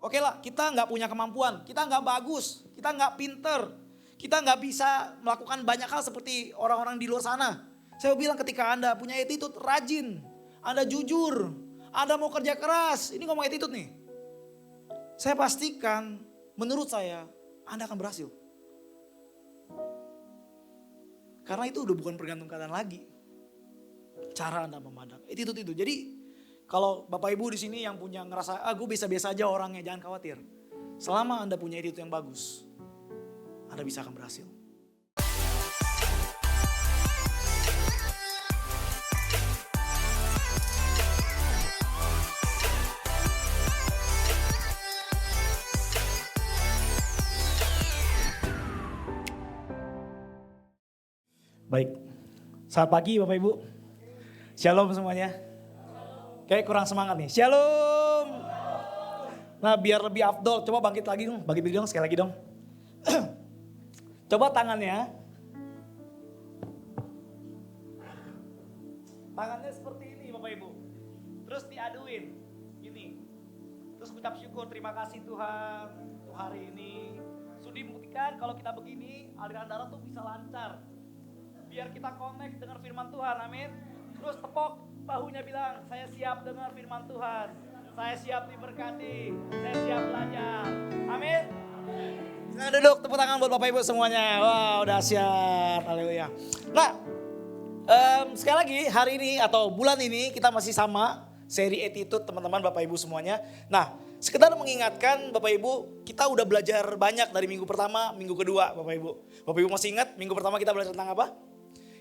Oke lah, kita nggak punya kemampuan, kita nggak bagus, kita nggak pinter, kita nggak bisa melakukan banyak hal seperti orang-orang di luar sana. Saya bilang ketika Anda punya attitude rajin, Anda jujur, Anda mau kerja keras, ini ngomong attitude nih. Saya pastikan, menurut saya, Anda akan berhasil. Karena itu udah bukan bergantung keadaan lagi. Cara Anda memandang, attitude itu. Jadi kalau Bapak Ibu di sini yang punya ngerasa, gue biasa-biasa aja orangnya, jangan khawatir. Selama Anda punya attitude yang bagus, Anda bisa akan berhasil. Baik, selamat pagi Bapak Ibu. Shalom semuanya. Kayak kurang semangat nih. Shalom. Nah biar lebih afdol, coba bangkit lagi dong. Bangkit dong sekali lagi dong. Coba tangannya. Tangannya seperti ini Bapak Ibu. Terus diaduin. Gini. Terus ucap syukur, terima kasih Tuhan. Untuk hari ini. Sudah dibuktikan kalau kita begini, aliran darah tuh bisa lancar. Biar kita connect dengan firman Tuhan, amin. Terus tepok bahunya bilang, saya siap dengar firman Tuhan. Saya siap diberkati, saya siap belajar, amin. Silakan duduk, tepuk tangan buat Bapak Ibu semuanya. Wow, dahsyat, haleluya. Nah, sekali lagi hari ini atau bulan ini kita masih sama seri attitude teman-teman Bapak Ibu semuanya. Nah, sekedar mengingatkan Bapak Ibu, kita udah belajar banyak dari minggu pertama, minggu kedua Bapak Ibu. Bapak Ibu masih ingat minggu pertama kita belajar tentang apa?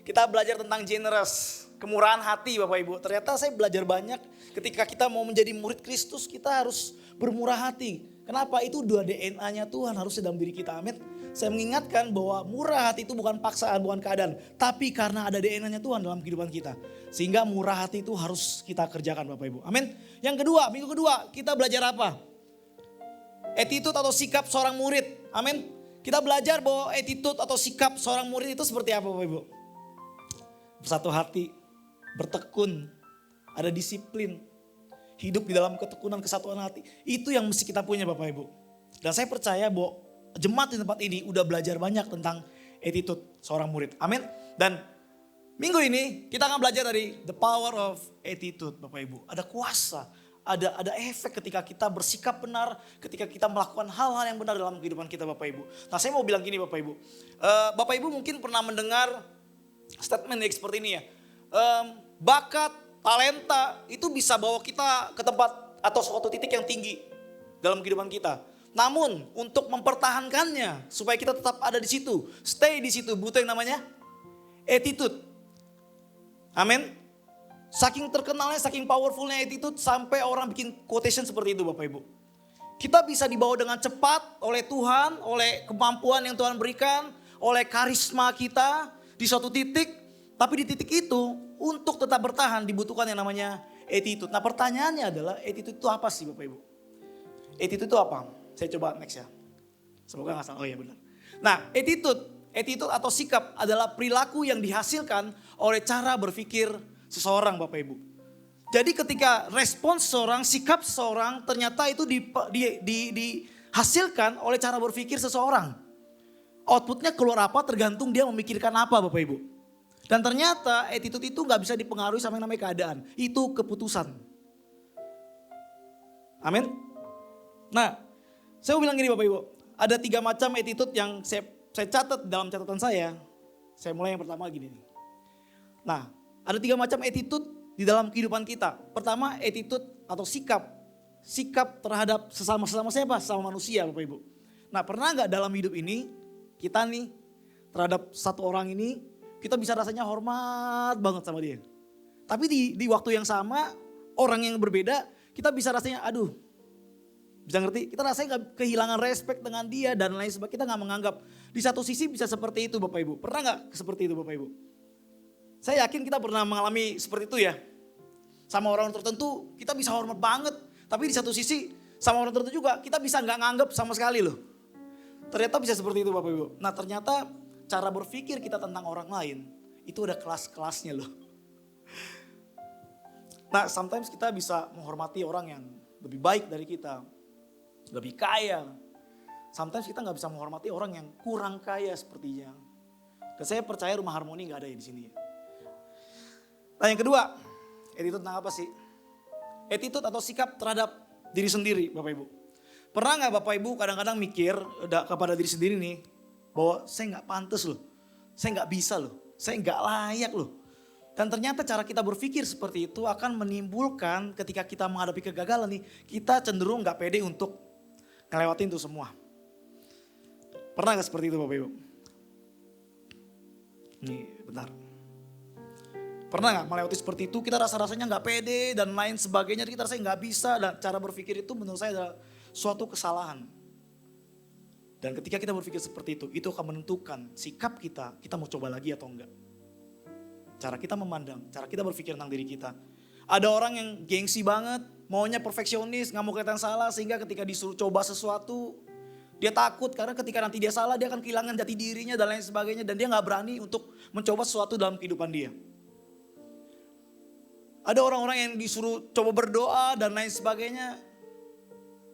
Kita belajar tentang generous, kemurahan hati Bapak Ibu. Ternyata saya belajar banyak ketika kita mau menjadi murid Kristus, kita harus bermurah hati. Kenapa? Itu dua DNA-nya Tuhan harus dalam diri kita, amin. Saya mengingatkan bahwa murah hati itu bukan paksaan, bukan keadaan. Tapi karena ada DNA-nya Tuhan dalam kehidupan kita. Sehingga murah hati itu harus kita kerjakan Bapak Ibu, amin. Yang kedua, minggu kedua kita belajar apa? Attitude atau sikap seorang murid, amin. Kita belajar bahwa attitude atau sikap seorang murid itu seperti apa Bapak Ibu? Bersatu hati, bertekun, ada disiplin, hidup di dalam ketekunan kesatuan hati. Itu yang mesti kita punya Bapak Ibu. Dan saya percaya bahwa jemaat di tempat ini udah belajar banyak tentang attitude seorang murid. Amin. Dan minggu ini kita akan belajar dari the power of attitude Bapak Ibu. Ada kuasa, ada efek ketika kita bersikap benar, ketika kita melakukan hal-hal yang benar dalam kehidupan kita Bapak Ibu. Nah saya mau bilang gini Bapak Ibu. Bapak Ibu mungkin pernah mendengar statement seperti ini ya. Bakat, talenta itu bisa bawa kita ke tempat atau suatu titik yang tinggi dalam kehidupan kita. Namun untuk mempertahankannya supaya kita tetap ada di situ, stay di situ, butuh yang namanya attitude. Amin. Saking terkenalnya, saking powerfulnya attitude sampai orang bikin quotation seperti itu Bapak Ibu. Kita bisa dibawa dengan cepat oleh Tuhan, oleh kemampuan yang Tuhan berikan, oleh karisma kita di suatu titik, tapi di titik itu untuk tetap bertahan dibutuhkan yang namanya attitude. Nah pertanyaannya adalah attitude itu apa sih Bapak Ibu? Attitude itu apa? Saya coba next ya. Semoga gak salah, oh ya benar. Nah attitude atau sikap adalah perilaku yang dihasilkan oleh cara berpikir seseorang Bapak Ibu. Jadi ketika respons seseorang, sikap seseorang ternyata itu dihasilkan oleh cara berpikir seseorang. Outputnya keluar apa tergantung dia memikirkan apa Bapak Ibu. Dan ternyata attitude itu gak bisa dipengaruhi sama yang namanya keadaan. Itu keputusan. Amin. Nah saya mau bilang gini Bapak Ibu. Ada 3 macam attitude yang saya catat dalam catatan saya. Saya mulai yang pertama gini nih. Nah ada 3 macam attitude di dalam kehidupan kita. Pertama attitude atau sikap. Sikap terhadap sesama siapa? Sesama manusia Bapak Ibu. Nah pernah gak dalam hidup ini kita nih terhadap satu orang ini kita bisa rasanya hormat banget sama dia. Tapi di waktu yang sama orang yang berbeda kita bisa rasanya aduh. Bisa ngerti? Kita rasanya kehilangan respect dengan dia dan lain sebagainya. Kita gak menganggap. Di satu sisi bisa seperti itu Bapak Ibu. Pernah gak seperti itu Bapak Ibu? Saya yakin kita pernah mengalami seperti itu ya. Sama orang tertentu kita bisa hormat banget. Tapi di satu sisi sama orang tertentu juga kita bisa gak nganggap sama sekali loh. Ternyata bisa seperti itu Bapak Ibu. Nah ternyata cara berpikir kita tentang orang lain itu ada kelas-kelasnya loh. Nah sometimes kita bisa menghormati orang yang lebih baik dari kita. lebih kaya. Sometimes kita nggak bisa menghormati orang yang kurang kaya sepertinya. Dan saya percaya Rumah Harmoni nggak ada di sini. Nah yang kedua, attitude tentang apa sih? Attitude atau sikap terhadap diri sendiri, Bapak Ibu. Pernah nggak Bapak Ibu kadang-kadang mikir kepada diri sendiri nih, bahwa saya nggak pantas loh, saya nggak bisa loh, saya nggak layak loh. Dan ternyata cara kita berpikir seperti itu akan menimbulkan ketika kita menghadapi kegagalan nih, kita cenderung nggak pede untuk ngelewatin itu semua. Pernah nggak seperti itu Bapak Ibu? Nih bentar. Pernah nggak melewati seperti itu, kita rasa-rasanya nggak pede dan lain sebagainya, kita rasanya nggak bisa. Dan cara berpikir itu menurut saya adalah suatu kesalahan. Dan ketika kita berpikir seperti itu akan menentukan sikap kita mau coba lagi atau enggak. Cara kita memandang, cara kita berpikir tentang diri kita. Ada orang yang gengsi banget, maunya perfeksionis, gak mau kelihatan salah. Sehingga ketika disuruh coba sesuatu, dia takut karena ketika nanti dia salah dia akan kehilangan jati dirinya dan lain sebagainya. Dan dia gak berani untuk mencoba sesuatu dalam kehidupan dia. Ada orang-orang yang disuruh coba berdoa dan lain sebagainya.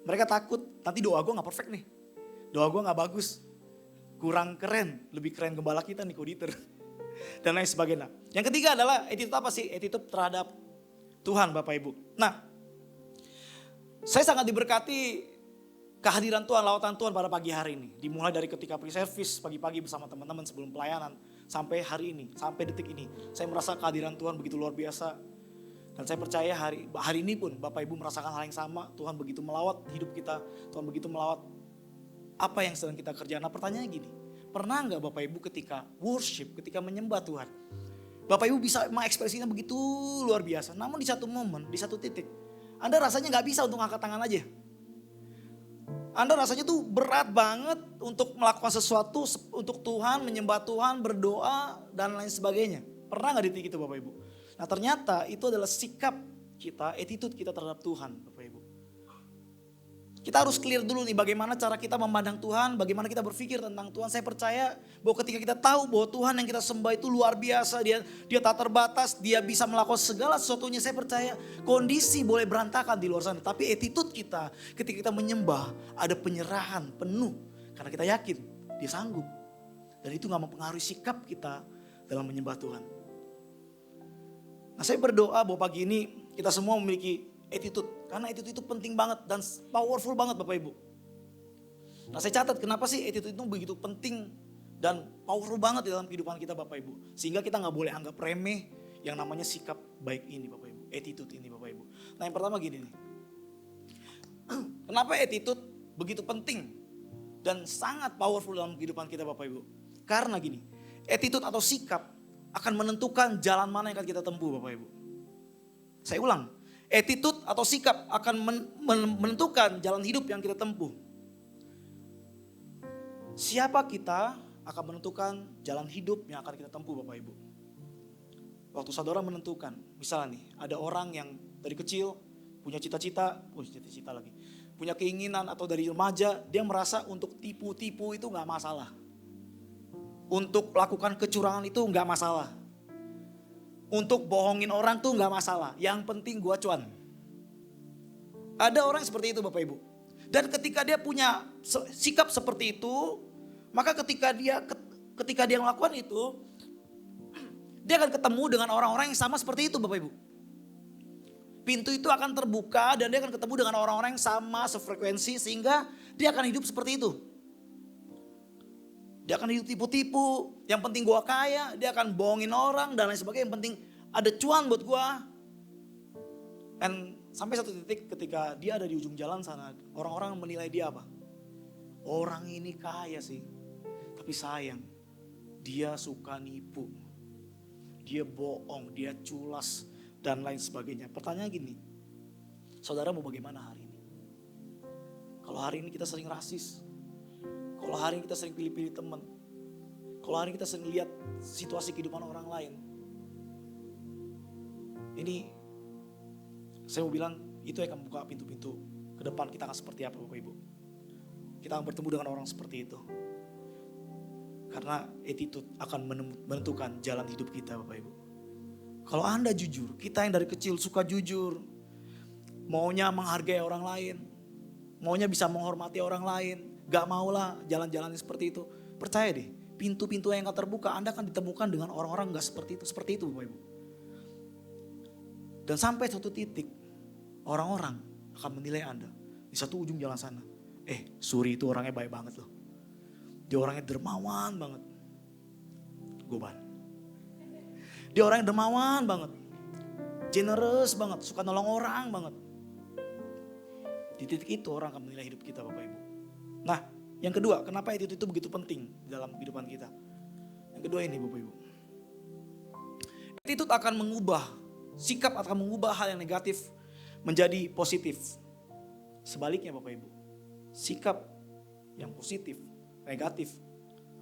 Mereka takut, nanti doa gue gak perfect nih. Doa gue gak bagus, kurang keren, lebih keren gembala kita Nico Dieter. Dan lain sebagainya. Yang ketiga adalah attitude apa sih? Attitude terhadap Tuhan Bapak Ibu. Nah, saya sangat diberkati kehadiran Tuhan, lawatan Tuhan pada pagi hari ini. Dimulai dari ketika pre-service pagi-pagi bersama teman-teman sebelum pelayanan. Sampai hari ini, sampai detik ini. Saya merasa kehadiran Tuhan begitu luar biasa. Dan saya percaya hari ini pun Bapak Ibu merasakan hal yang sama. Tuhan begitu melawat hidup kita. Tuhan begitu melawat apa yang sedang kita kerjakan. Nah pertanyaannya gini. Pernah nggak Bapak Ibu ketika worship, ketika menyembah Tuhan, Bapak Ibu bisa mengekspresinya begitu luar biasa. Namun di satu momen, di satu titik, Anda rasanya nggak bisa untuk angkat tangan aja. Anda rasanya tuh berat banget untuk melakukan sesuatu untuk Tuhan, menyembah Tuhan, berdoa dan lain sebagainya. Pernah nggak di titik itu Bapak Ibu? Nah ternyata itu adalah sikap kita, attitude kita terhadap Tuhan Bapak Ibu. Kita harus clear dulu nih bagaimana cara kita memandang Tuhan, bagaimana kita berpikir tentang Tuhan. Saya percaya bahwa ketika kita tahu bahwa Tuhan yang kita sembah itu luar biasa, dia tak terbatas, dia bisa melakukan segala sesuatunya. Saya percaya kondisi boleh berantakan di luar sana, tapi attitude kita ketika kita menyembah ada penyerahan penuh. Karena kita yakin dia sanggup. Dan itu gak mempengaruhi sikap kita dalam menyembah Tuhan. Nah saya berdoa bahwa pagi ini kita semua memiliki attitude. Karena attitude itu penting banget dan powerful banget Bapak Ibu. Nah saya catat kenapa sih attitude itu begitu penting dan powerful banget di dalam kehidupan kita Bapak Ibu. Sehingga kita gak boleh anggap remeh yang namanya sikap baik ini Bapak Ibu. Attitude ini Bapak Ibu. Nah yang pertama gini nih. Kenapa attitude begitu penting dan sangat powerful dalam kehidupan kita Bapak Ibu. Karena gini, attitude atau sikap akan menentukan jalan mana yang akan kita tempuh Bapak Ibu. Saya ulang. Attitude atau sikap akan menentukan jalan hidup yang kita tempuh. Siapa kita akan menentukan jalan hidup yang akan kita tempuh Bapak Ibu. Waktu saudara menentukan, misalnya nih ada orang yang dari kecil punya cita-cita lagi. Punya keinginan atau dari remaja dia merasa untuk tipu-tipu itu gak masalah. Untuk melakukan kecurangan itu gak masalah. Untuk bohongin orang tuh gak masalah. Yang penting gua cuan. Ada orang seperti itu Bapak Ibu. Dan ketika dia punya sikap seperti itu, maka ketika dia melakukan itu, dia akan ketemu dengan orang-orang yang sama seperti itu Bapak Ibu. Pintu itu akan terbuka dan dia akan ketemu dengan orang-orang yang sama sefrekuensi sehingga dia akan hidup seperti itu. Dia akan hidup tipu-tipu, yang penting gua kaya, dia akan bohongin orang dan lain sebagainya, yang penting ada cuan buat gua. Dan sampai satu titik ketika dia ada di ujung jalan sana, orang-orang menilai dia apa? Orang ini kaya sih, tapi sayang, dia suka nipu, dia bohong, dia culas dan lain sebagainya. Pertanyaan gini, saudara mau bagaimana hari ini? Kalau hari ini kita sering rasis, kalau hari ini kita sering pilih-pilih teman, kalau hari ini kita sering lihat situasi kehidupan orang lain. Ini saya mau bilang itu akan membuka pintu-pintu ke depan kita akan seperti apa Bapak Ibu. Kita akan bertemu dengan orang seperti itu. Karena attitude akan menentukan jalan hidup kita Bapak Ibu. Kalau Anda jujur, kita yang dari kecil suka jujur, maunya menghargai orang lain, maunya bisa menghormati orang lain, gak maulah jalan-jalan seperti itu. Percaya deh, pintu-pintu yang akan terbuka, Anda akan ditemukan dengan orang-orang gak seperti itu Bapak Ibu. Dan sampai suatu titik, orang-orang akan menilai Anda di satu ujung jalan sana. Suri itu orangnya baik banget loh. Dia orangnya dermawan banget. Goban. Dia orangnya dermawan banget. Generous banget, suka nolong orang banget. Di titik itu orang akan menilai hidup kita Bapak Ibu. Nah, yang kedua, kenapa itu begitu penting dalam kehidupan kita? Yang kedua ini Bapak Ibu. Attitude akan mengubah, sikap akan mengubah hal yang negatif menjadi positif. Sebaliknya Bapak Ibu, sikap yang positif, negatif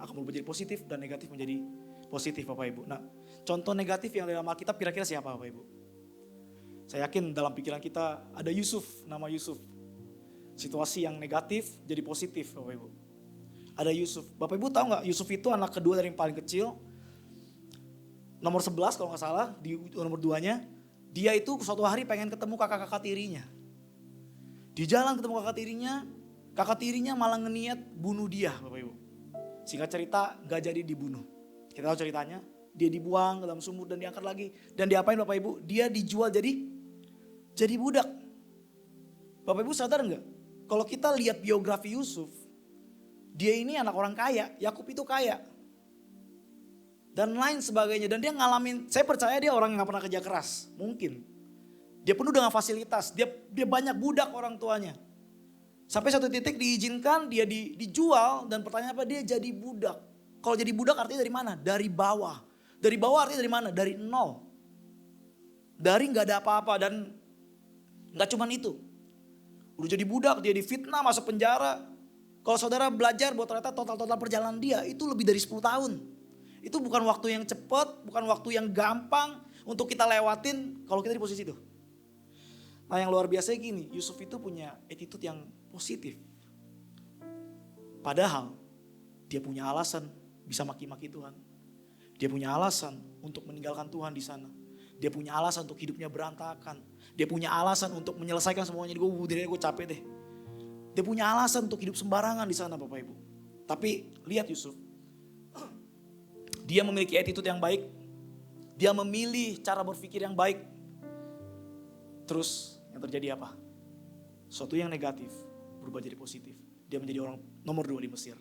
akan berubah jadi positif dan negatif menjadi positif Bapak Ibu. Nah, contoh negatif yang dalam Alkitab kira-kira siapa Bapak Ibu? Saya yakin dalam pikiran kita ada Yusuf, nama Yusuf. Situasi yang negatif jadi positif Bapak Ibu. Ada Yusuf. Bapak Ibu tahu gak Yusuf itu anak kedua dari yang paling kecil. Nomor 11 kalau gak salah, di nomor 2-nya. Dia itu suatu hari pengen ketemu kakak-kakak tirinya. Di jalan ketemu kakak tirinya malah ngeniat bunuh dia Bapak Ibu. Singkat cerita gak jadi dibunuh. Kita tahu ceritanya, dia dibuang ke dalam sumur dan diangkat lagi. Dan diapain Bapak Ibu? Dia dijual jadi budak. Bapak Ibu sadar gak? Kalau kita lihat biografi Yusuf, dia ini anak orang kaya, Yakub itu kaya. Dan lain sebagainya. Dan dia ngalamin, saya percaya dia orang yang gak pernah kerja keras. Mungkin. Dia penuh dengan fasilitas, dia banyak budak orang tuanya. Sampai satu titik diizinkan, dia dijual dan pertanyaan apa? Dia jadi budak. Kalau jadi budak artinya dari mana? Dari bawah. Dari bawah artinya dari mana? Dari nol. Dari gak ada apa-apa dan gak cuman itu. Udah jadi budak, dia difitnah, masuk penjara. Kalau saudara belajar bahwa ternyata total perjalanan dia itu lebih dari 10 tahun. Itu bukan waktu yang cepat, bukan waktu yang gampang untuk kita lewatin kalau kita di posisi itu. Nah yang luar biasa gini, Yusuf itu punya attitude yang positif. Padahal dia punya alasan bisa maki-maki Tuhan. Dia punya alasan untuk meninggalkan Tuhan di sana. Dia punya alasan untuk hidupnya berantakan. Dia punya alasan untuk menyelesaikan semuanya. Gue capek deh. Dia punya alasan untuk hidup sembarangan di sana Bapak Ibu. Tapi lihat Yusuf. Dia memiliki attitude yang baik. Dia memilih cara berpikir yang baik. Terus yang terjadi apa? Suatu yang negatif berubah jadi positif. Dia menjadi orang nomor 2 di Mesir.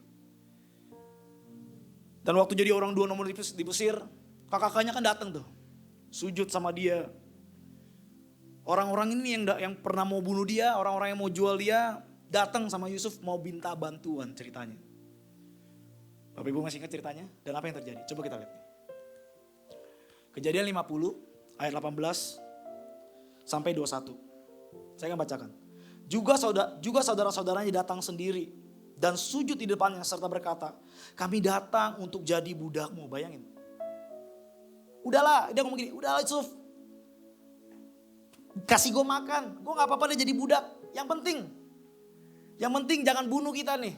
Dan waktu jadi orang 2 nomor di Mesir, kakak-kakaknya kan datang tuh. Sujud sama dia. Orang-orang ini yang pernah mau bunuh dia, orang-orang yang mau jual dia, datang sama Yusuf mau minta bantuan ceritanya. Bapak Ibu masih ingat ceritanya? Dan apa yang terjadi? Coba kita lihat. Kejadian 50 ayat 18 sampai 21. Saya akan bacakan. Juga saudara-saudaranya datang sendiri dan sujud di depannya serta berkata, kami datang untuk jadi budakmu. Bayangin. Udahlah, dia ngomong gini, udahlah Yusuf. Kasih gue makan, gue gak apa-apa deh jadi budak. Yang penting jangan bunuh kita nih.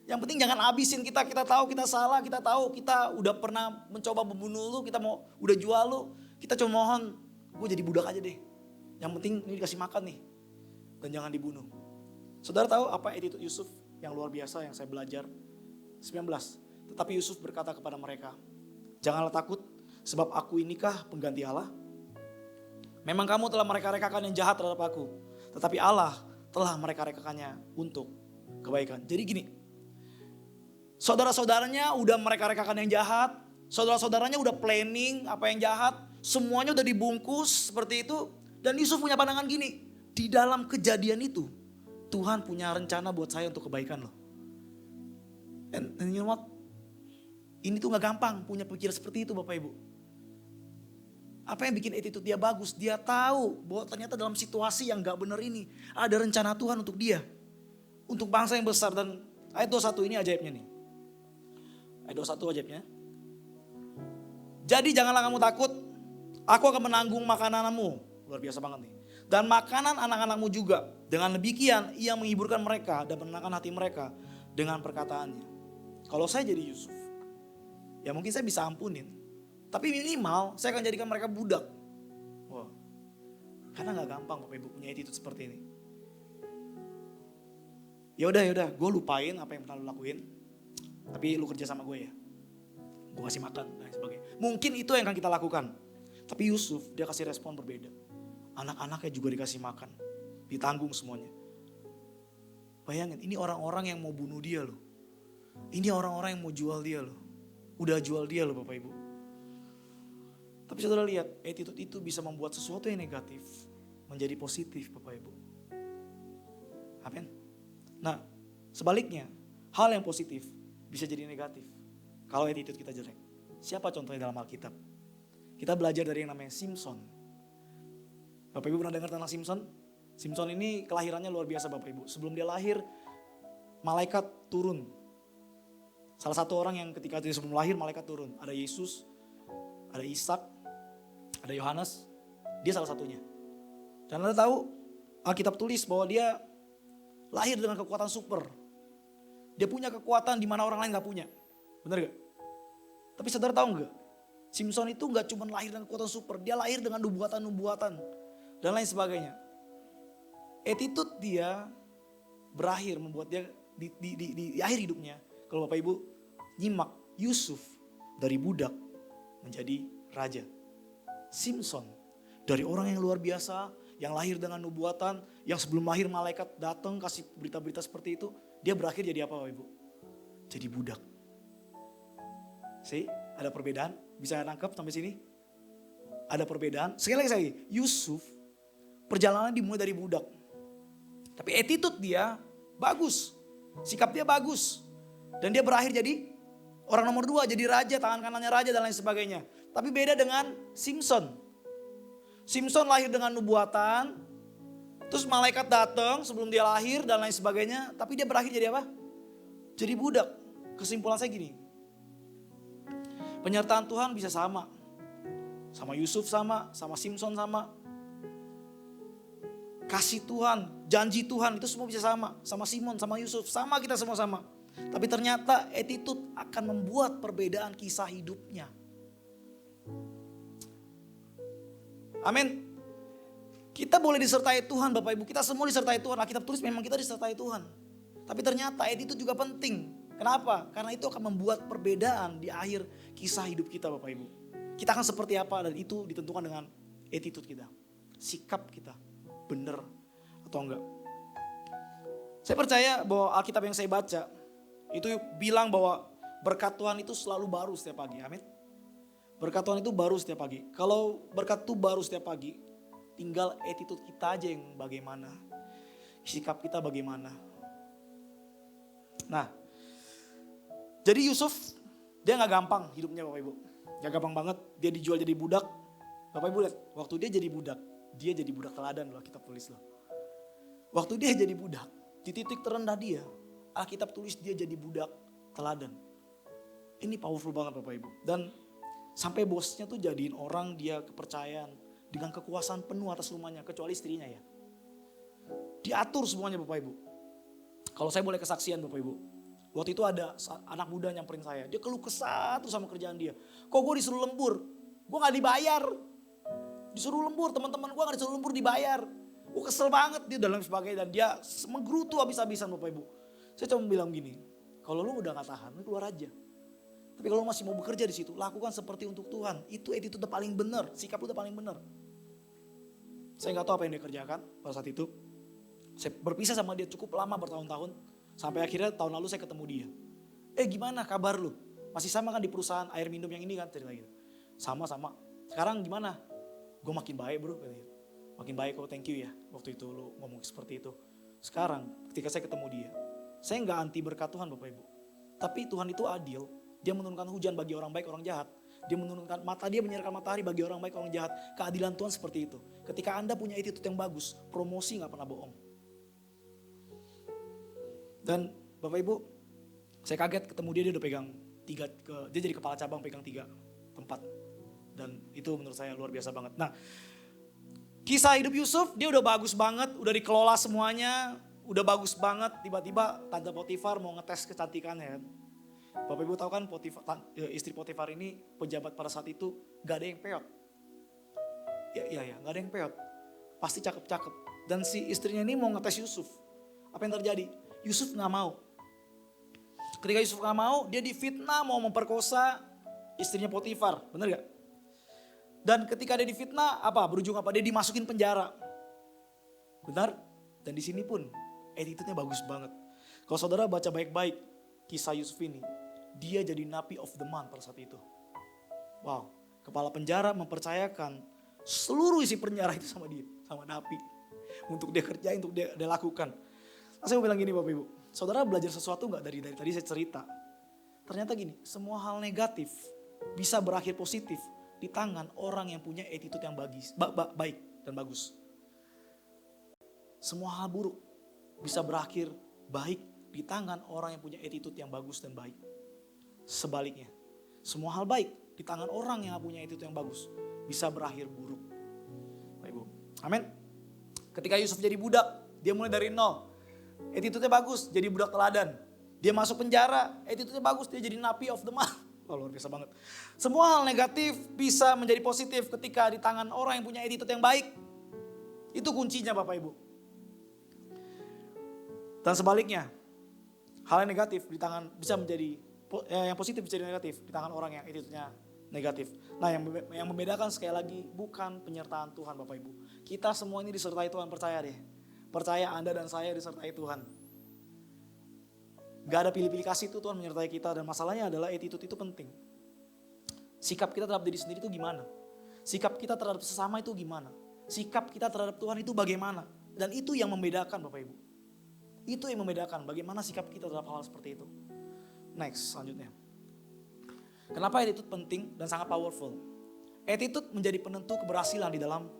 Yang penting jangan habisin kita tahu kita salah, kita tahu kita udah pernah mencoba membunuh lu, udah jual lu. Kita cuma mohon, gue jadi budak aja deh. Yang penting ini dikasih makan nih. Dan jangan dibunuh. Saudara tahu apa attitude Yusuf yang luar biasa yang saya belajar? 19. Tetapi Yusuf berkata kepada mereka, janganlah takut sebab aku inikah pengganti Allah. Memang kamu telah mereka-rekakan yang jahat terhadap aku. Tetapi Allah telah mereka-rekakannya untuk kebaikan. Jadi gini, saudara-saudaranya udah mereka-rekakan yang jahat. Saudara-saudaranya udah planning apa yang jahat. Semuanya udah dibungkus seperti itu. Dan Yusuf punya pandangan gini, di dalam kejadian itu Tuhan punya rencana buat saya untuk kebaikan loh. And you know what? Ini tuh gak gampang punya pikiran seperti itu Bapak Ibu. Apa yang bikin attitude dia bagus? Dia tahu bahwa ternyata dalam situasi yang gak benar ini ada rencana Tuhan untuk dia. Untuk bangsa yang besar. Dan ayat 21 ini ajaibnya nih. Ayat 21 ajaibnya. Jadi janganlah kamu takut. Aku akan menanggung makananmu. Luar biasa banget nih. Dan makanan anak-anakmu juga. Dengan demikian ia menghiburkan mereka dan menenangkan hati mereka dengan perkataannya. Kalau saya jadi Yusuf, ya mungkin saya bisa ampunin. Tapi minimal saya akan jadikan mereka budak. Wah, karena gak gampang Bapak Ibu punya attitude seperti ini. Ya udah, gue lupain apa yang pernah lu lakuin, tapi lu kerja sama gue ya. Gue kasih makan dan sebagainya. Mungkin itu yang akan kita lakukan. Tapi Yusuf dia kasih respon berbeda. Anak-anaknya juga dikasih makan, ditanggung semuanya. Bayangin, ini orang-orang yang mau bunuh dia loh. Ini orang-orang yang mau jual dia loh. Udah jual dia loh Bapak Ibu. Tapi saudara lihat, attitude itu bisa membuat sesuatu yang negatif menjadi positif Bapak Ibu. Amin. Nah, sebaliknya, hal yang positif bisa jadi negatif kalau attitude kita jelek. Siapa contohnya dalam Alkitab? Kita belajar dari yang namanya Simson. Bapak Ibu pernah dengar tentang Simson? Simson ini kelahirannya luar biasa Bapak Ibu. Sebelum dia lahir, malaikat turun. Salah satu orang yang ketika dia sebelum lahir, malaikat turun. Ada Yesus, ada Ishak, ada Yohanes. Dia salah satunya. Dan Anda tahu, Alkitab tulis bahwa dia lahir dengan kekuatan super. Dia punya kekuatan di mana orang lain gak punya. Benar gak? Tapi saudara tahu gak? Simson itu gak cuma lahir dengan kekuatan super. Dia lahir dengan nubuatan-nubuatan. Dan lain sebagainya. Attitude dia berakhir membuat dia di akhir hidupnya. Kalau Bapak Ibu nyimak, Yusuf dari budak menjadi raja. Simson dari orang yang luar biasa, yang lahir dengan nubuatan, yang sebelum lahir malaikat datang kasih berita-berita seperti itu, dia berakhir jadi apa Bapak Ibu? Jadi budak. See, ada perbedaan? Bisa nangkep sampai sini? Ada perbedaan. Sekali lagi Yusuf perjalanan dimulai dari budak. Tapi attitude dia bagus. Sikap dia bagus. Dan dia berakhir jadi orang nomor 2, jadi raja, tangan kanannya raja dan lain sebagainya. Tapi beda dengan Simson. Simson lahir dengan nubuatan. Terus malaikat datang sebelum dia lahir dan lain sebagainya. Tapi dia berakhir jadi apa? Jadi budak. Kesimpulan saya gini. Penyertaan Tuhan bisa sama. Sama Yusuf sama Simson sama. Kasih Tuhan, janji Tuhan itu semua bisa sama. Sama Simon, sama Yusuf, sama kita semua sama. Tapi ternyata attitude akan membuat perbedaan kisah hidupnya. Amin. Kita boleh disertai Tuhan Bapak Ibu, kita semua disertai Tuhan. Alkitab tulis memang kita disertai Tuhan. Tapi ternyata attitude juga penting. Kenapa? Karena itu akan membuat perbedaan di akhir kisah hidup kita Bapak Ibu. Kita akan seperti apa dan itu ditentukan dengan attitude kita. Sikap kita. Benar atau enggak. Saya percaya bahwa Alkitab yang saya baca itu bilang bahwa berkat Tuhan itu selalu baru setiap pagi. Amin. Berkat Tuhan itu baru setiap pagi. Kalau berkat itu baru setiap pagi, tinggal attitude kita aja yang bagaimana. Sikap kita bagaimana. Nah, jadi Yusuf dia gak gampang hidupnya Bapak Ibu. Gak gampang banget, dia dijual jadi budak. Bapak Ibu lihat, waktu dia jadi budak, dia jadi budak teladan loh, Alkitab tulis loh. Waktu dia jadi budak, di titik terendah dia, Alkitab tulis dia jadi budak teladan. Ini powerful banget Bapak Ibu. Dan sampai bosnya tuh jadiin orang dia kepercayaan dengan kekuasaan penuh atas rumahnya, kecuali istrinya ya. Diatur semuanya Bapak Ibu. Kalau saya boleh kesaksian Bapak Ibu. Waktu itu ada anak muda nyamperin saya, dia keluh kesah tuh sama kerjaan dia. Kok gue disuruh lembur, gue gak dibayar. Disuruh lembur, teman-teman gue gak disuruh lembur dibayar. Gue kesel banget dia dalam sebagainya. Dan dia menggerutu habis-habisan Bapak Ibu. Saya cuma bilang gini, kalau lu udah gak tahan, lu keluar aja. Tapi kalau lu masih mau bekerja di situ, lakukan seperti untuk Tuhan. Itu attitude udah paling benar, sikap lu udah paling benar. Saya gak tahu apa yang dia kerjakan pada saat itu. Saya berpisah sama dia cukup lama bertahun-tahun. Sampai akhirnya tahun lalu saya ketemu dia. Gimana kabar lu? Masih sama kan di perusahaan air minum yang ini kan cerita gitu. Sama-sama. Sekarang gimana? Gue makin baik bro. Makin baik kok, thank you ya. Waktu itu lu ngomong seperti itu. Sekarang ketika saya ketemu dia. Saya gak anti berkat Tuhan Bapak Ibu. Tapi Tuhan itu adil. Dia menurunkan hujan bagi orang baik, orang jahat. Dia menurunkan dia menyerahkan matahari bagi orang baik, orang jahat. Keadilan Tuhan seperti itu. Ketika Anda punya attitude yang bagus, promosi gak pernah bohong. Dan Bapak Ibu, saya kaget ketemu dia udah pegang dia jadi kepala cabang pegang 3 tempat. Dan itu menurut saya luar biasa banget. Nah, kisah hidup Yusuf dia udah bagus banget, udah dikelola semuanya, udah bagus banget. Tiba-tiba Tante Potifar mau ngetes kecantikannya kan. Bapak Ibu tahu kan istri Potifar ini pejabat pada saat itu gak ada yang peot. Ya, gak ada yang peot. Pasti cakep-cakep. Dan si istrinya ini mau ngetes Yusuf. Apa yang terjadi? Yusuf nggak mau. Ketika Yusuf nggak mau, dia difitnah mau memperkosa istrinya Potifar, bener gak? Dan ketika dia difitnah, berujung apa? Dia dimasukin penjara. Benar? Dan di sini pun attitude-nya bagus banget. Kalau saudara baca baik-baik kisah Yusuf ini, dia jadi napi of the month pada saat itu. Wow, kepala penjara mempercayakan seluruh isi penjara itu sama dia, sama napi. Untuk dia kerjain, untuk dia lakukan. Nah, saya mau bilang gini Bapak Ibu, saudara belajar sesuatu gak dari tadi saya cerita? Ternyata gini, semua hal negatif bisa berakhir positif di tangan orang yang punya attitude yang baik dan bagus. Semua hal buruk bisa berakhir baik di tangan orang yang punya attitude yang bagus dan baik. Sebaliknya, semua hal baik di tangan orang yang punya attitude yang bagus bisa berakhir buruk. Bapak Ibu, amin. Ketika Yusuf jadi budak, dia mulai dari nol. Attitude-nya bagus, jadi budak teladan. Dia masuk penjara, attitude-nya bagus, dia jadi napi of the month. Oh, luar biasa banget. Semua hal negatif bisa menjadi positif ketika di tangan orang yang punya attitude yang baik. Itu kuncinya Bapak Ibu. Dan sebaliknya, hal yang negatif di tangan bisa menjadi yang positif bisa jadi negatif di tangan orang yang attitude-nya negatif. Nah, yang membedakan sekali lagi bukan penyertaan Tuhan Bapak Ibu. Kita semua ini disertai Tuhan, percaya deh. Percaya Anda dan saya disertai Tuhan. Gak ada pilih-pilih kasih itu, Tuhan menyertai kita. Dan masalahnya adalah attitude itu penting. Sikap kita terhadap diri sendiri itu gimana? Sikap kita terhadap sesama itu gimana? Sikap kita terhadap Tuhan itu bagaimana? Dan itu yang membedakan Bapak Ibu. Itu yang membedakan bagaimana sikap kita terhadap hal seperti itu. Next, selanjutnya. Kenapa attitude penting dan sangat powerful? Attitude menjadi penentu keberhasilan di dalam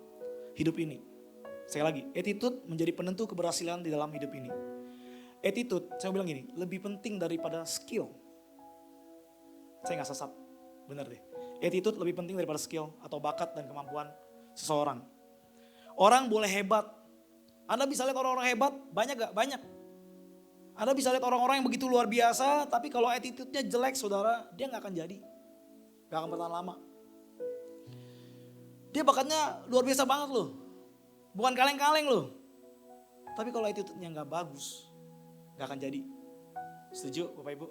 hidup ini. Sekali lagi, attitude menjadi penentu keberhasilan di dalam hidup ini. Attitude, saya bilang gini, lebih penting daripada skill. Saya gak sesat, benar deh. Attitude lebih penting daripada skill atau bakat dan kemampuan seseorang. Orang boleh hebat. Anda bisa lihat orang-orang hebat, banyak gak? Banyak. Anda bisa lihat orang-orang yang begitu luar biasa, tapi kalau attitude-nya jelek saudara, dia gak akan jadi. Gak akan bertahan lama. Dia bakatnya luar biasa banget loh. Bukan kaleng-kaleng loh. Tapi kalau attitude-nya gak bagus, gak akan jadi. Setuju Bapak Ibu?